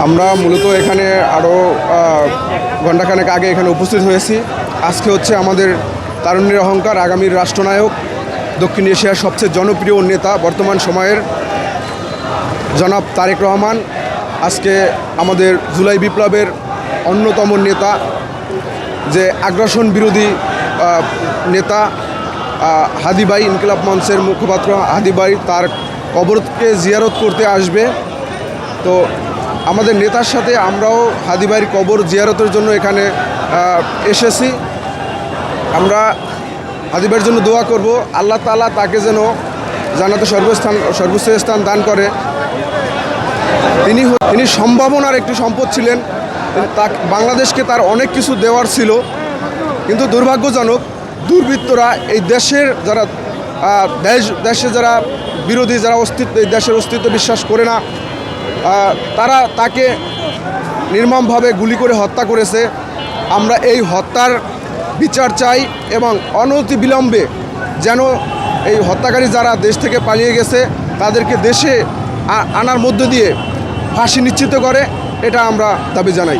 আমরা মূলত এখানে আরও ঘণ্টাখানেক আগে এখানে উপস্থিত হয়েছি। আজকে হচ্ছে আমাদের তারুণ্যের অহংকার, আগামীর রাষ্ট্রনায়ক, দক্ষিণ এশিয়ার সবচেয়ে জনপ্রিয় নেতা বর্তমান সময়ের জনাব তারেক রহমান, আজকে আমাদের জুলাই বিপ্লবের অন্যতম নেতা, যে আগ্রাসন বিরোধী নেতা হাদি ভাই, ইনকিলাব মঞ্চের মুখপাত্র হাদি ভাই, তার কবরকে জিয়ারত করতে আসবে। তো আমাদের নেতার সাথে আমরাও হাদি ভাইয়ের কবর জিয়ারতের জন্য এখানে এসেছি। আমরা হাদি ভাইয়ের জন্য দোয়া করব, আল্লাহ তাআলা তাকে যেন জান্নাতে সর্বোচ্চ স্থান দান করে। তিনি সম্ভাবনার একটি সম্পদ ছিলেন। বাংলাদেশকে তার অনেক কিছু দেওয়ার ছিল, কিন্তু দুর্ভাগ্যজনক দুর্বৃত্তরা এই দেশের যারা দেশে যারা বিরোধী, যারা এই দেশের অস্তিত্ব বিশ্বাস করে না, তারা তাকে নির্মমভাবে গুলি করে হত্যা করেছে। আমরা এই হত্যার বিচার চাই এবং অনতিবিলম্বে যেন এই হত্যাকারী যারা দেশ থেকে পালিয়ে গেছে তাদেরকে দেশে আনার মধ্য দিয়ে ফাঁসি নিশ্চিত করে, এটা আমরা দাবি জানাই।